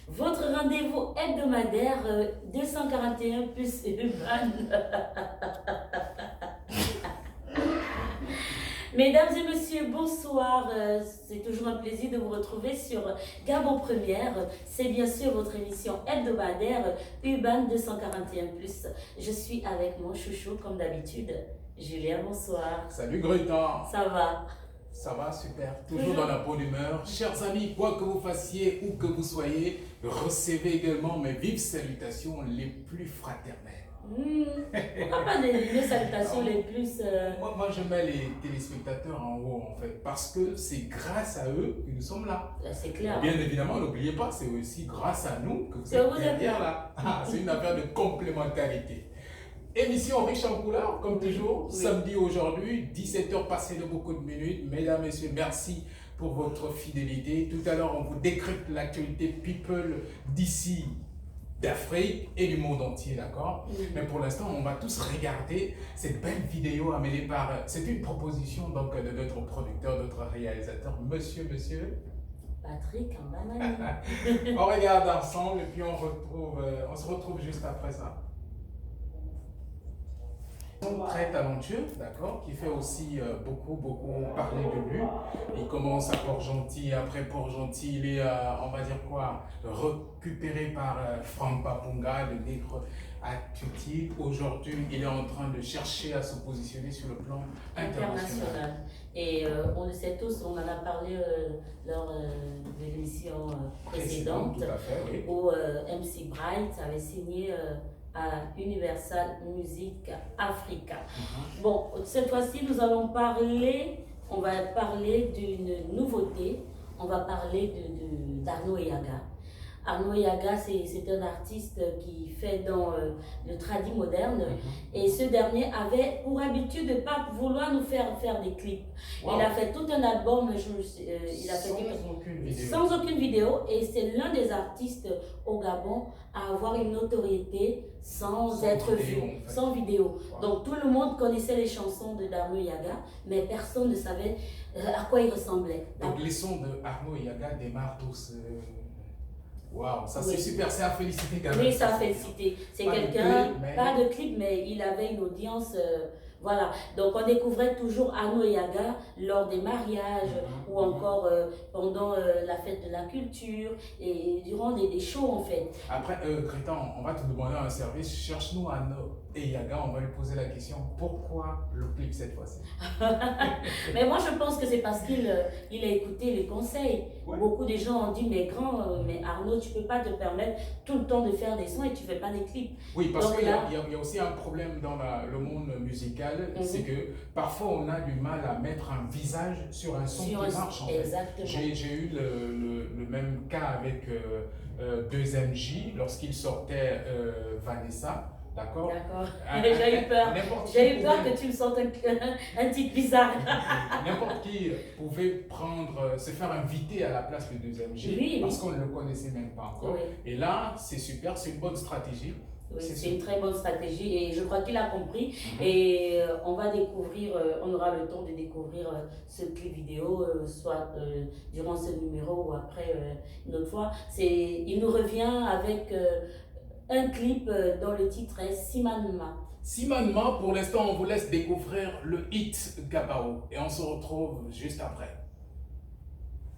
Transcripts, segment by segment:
Votre rendez-vous hebdomadaire 241 plus Urban. Mesdames et messieurs, bonsoir. C'est toujours un plaisir de vous retrouver sur Gabon Première. C'est bien sûr votre émission hebdomadaire Urban 241 plus. Je suis avec mon chouchou comme d'habitude. Julien, bonsoir. Salut Gretan. Ça va? Ça va, super. Toujours dans la bonne humeur. Chers amis, quoi que vous fassiez, où que vous soyez, recevez également mes vives salutations les plus fraternelles. Pourquoi pas les salutations les plus... Moi, je mets les téléspectateurs en haut, en fait, parce que c'est grâce à eux que nous sommes là. C'est clair. Bien évidemment, n'oubliez pas, c'est aussi grâce à nous que vous Que êtes vous êtes derrière là. C'est une affaire de complémentarité. Émission riche en couleurs, comme toujours, Oui. samedi aujourd'hui, 17h passées de beaucoup de minutes. Mesdames, messieurs, merci pour votre fidélité. Tout à l'heure, on vous décrypte l'actualité people d'ici, d'Afrique et du monde entier, d'accord? Mais pour l'instant, on va tous regarder cette belle vidéo amenée par... C'est une proposition donc de notre producteur, notre réalisateur, monsieur. Patrick en banane. On regarde ensemble et puis on se retrouve juste après ça. Très talentueux, d'accord, qui fait aussi beaucoup parler de lui. Il commence à Port-Gentil, après Port-Gentil, il est, on va dire quoi, récupéré par Franck Papunga, le nègre athlétique. Aujourd'hui, il est en train de chercher à se positionner sur le plan international. Et on le sait tous, on en a parlé lors de l'émission précédente, tout à fait, oui. où MC Bright avait signé à Universal Music Africa. Bon, cette fois-ci, on va parler d'une nouveauté, on va parler d'Arnaud Eyaga. Arnaud Eyaga, c'est un artiste qui fait dans le tradi moderne, et ce dernier avait pour habitude de ne pas vouloir nous faire des clips. Wow. Il a fait tout un album, il a fait sans aucune vidéo, et c'est l'un des artistes au Gabon à avoir une notoriété sans être vu, sans vidéo. Wow. Donc tout le monde connaissait les chansons d'Arnaud Eyaga, mais personne ne savait à quoi il ressemblait. Donc les sons d'Arnaud Eyaga démarrent tous... Waouh, ça c'est super, c'est à féliciter quand même. Oui, c'est à féliciter. C'est quelqu'un, pas de clip, mais il avait une audience, voilà. Donc on découvrait toujours Arnaud Eyaga lors des mariages ou encore pendant la fête de la culture et durant des shows en fait. Après, Crétan, on va te demander un service, cherche-nous Arnaud Eyaga, on va lui poser la question, pourquoi le clip cette fois-ci? Mais moi je pense que c'est parce qu'il a écouté les conseils. Ouais. Beaucoup de gens ont dit, mais mais Arnaud, tu ne peux pas te permettre tout le temps de faire des sons et tu ne fais pas des clips. Oui, parce qu'il y a aussi un problème dans le monde musical, c'est que parfois on a du mal à mettre un visage sur un son qui marche. En exactement. J'ai eu le même cas avec 2MJ lorsqu'il sortait Vanessa. D'accord. J'ai eu peur. J'ai eu peur que tu me sortes un titre bizarre. N'importe qui pouvait se faire inviter à la place de 2MJ parce qu'on ne le connaissait même pas encore. Oui. Et là, c'est super, c'est une bonne stratégie. Oui, c'est une très bonne stratégie et je crois qu'il a compris. Et on va découvrir, on aura le temps de découvrir ce clip vidéo, soit durant ce numéro ou après une autre fois. Il nous revient avec un clip dont le titre est Simanma. Simanma, pour l'instant, on vous laisse découvrir le hit Gabao et on se retrouve juste après.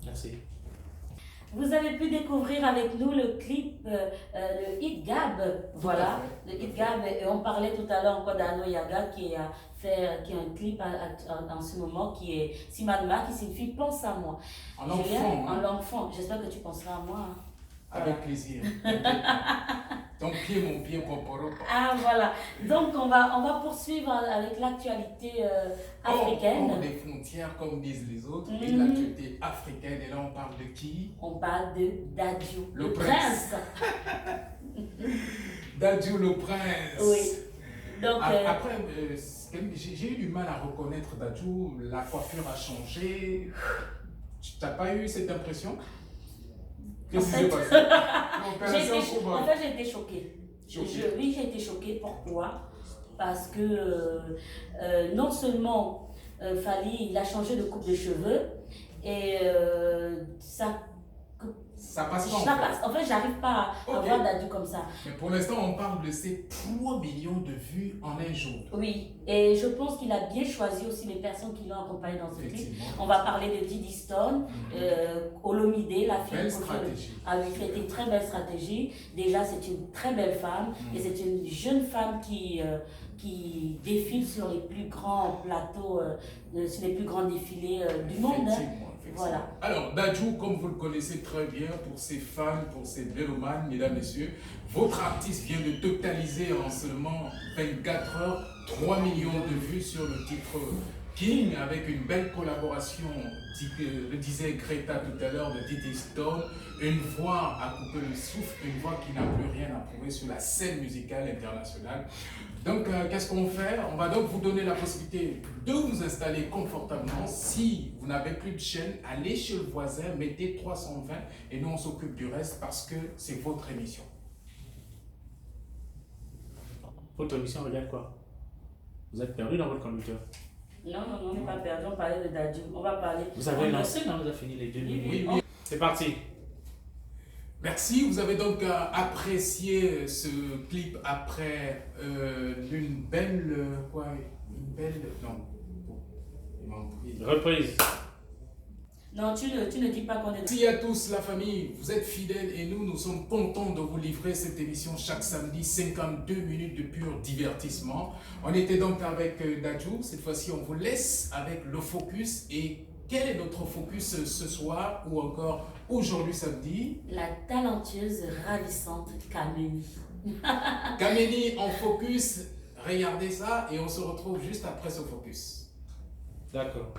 Merci. Vous avez pu découvrir avec nous le clip, le hit Gab, voilà, le hit Gab. Et on parlait tout à l'heure encore d'Arnaud Eyaga qui a un clip en ce moment qui est Simanma, qui signifie pense à moi. En langue franc. En langue franc. J'espère que tu penseras à moi. Hein. Avec plaisir. Ton pied, mon pied, poporo. Ah voilà. Donc on va poursuivre avec l'actualité africaine. Hors des frontières, comme disent les autres, et l'actualité africaine. Et là, on parle de qui? On parle de Dadju, le prince. Dadju, le prince. Oui. Donc, après, j'ai eu du mal à reconnaître Dadju. La coiffure a changé. Tu n'as pas eu cette impression? Qu'est-ce qui s'est passé? En fait, j'ai été choquée. Oui, j'ai été choquée. Pourquoi? Parce que non seulement Fally, il a changé de coupe de cheveux et Ça passe pas. Ça passe. En fait, j'arrive pas à voir Dadju comme ça. Mais pour l'instant, on parle de ces 3 millions de vues en un jour. Oui, et je pense qu'il a bien choisi aussi les personnes qui l'ont accompagné dans ce clip. On va parler de Didi Stone, Olomide, la fille avec une très belle stratégie. Déjà, c'est une très belle femme et c'est une jeune femme qui défile sur les plus grands plateaux, sur les plus grands défilés du monde. Voilà. Alors, Dadju, comme vous le connaissez très bien, pour ses fans, pour ses mélomanes, mesdames, messieurs, votre artiste vient de totaliser en seulement 24 heures 3 millions de vues sur le titre King, avec une belle collaboration, le disait Greta tout à l'heure, de Didi Stone, une voix à couper le souffle, une voix qui n'a plus rien à prouver sur la scène musicale internationale. Donc, qu'est-ce qu'on fait? On va donc vous donner la possibilité de vous installer confortablement. Si vous n'avez plus de chaîne, allez chez le voisin, mettez 320 et nous on s'occupe du reste parce que c'est votre émission. Votre émission regarde quoi? Vous êtes perdu dans votre conducteur? Non, on n'est pas perdu, on parlait de Dadju. On va parler. Vous avez lancé, non? Vous avez fini les 2 minutes. Oui. C'est parti. Merci, vous avez donc apprécié ce clip après une belle... Reprise. Non, tu ne dis pas qu'on est... Merci à tous la famille, vous êtes fidèles et nous sommes contents de vous livrer cette émission chaque samedi, 52 minutes de pur divertissement. On était donc avec Dadju, cette fois-ci on vous laisse avec le focus. Et quel est notre focus ce soir ou encore aujourd'hui samedi? La talentueuse, ravissante Kameni. Kameni en focus, regardez ça et on se retrouve juste après ce focus. D'accord.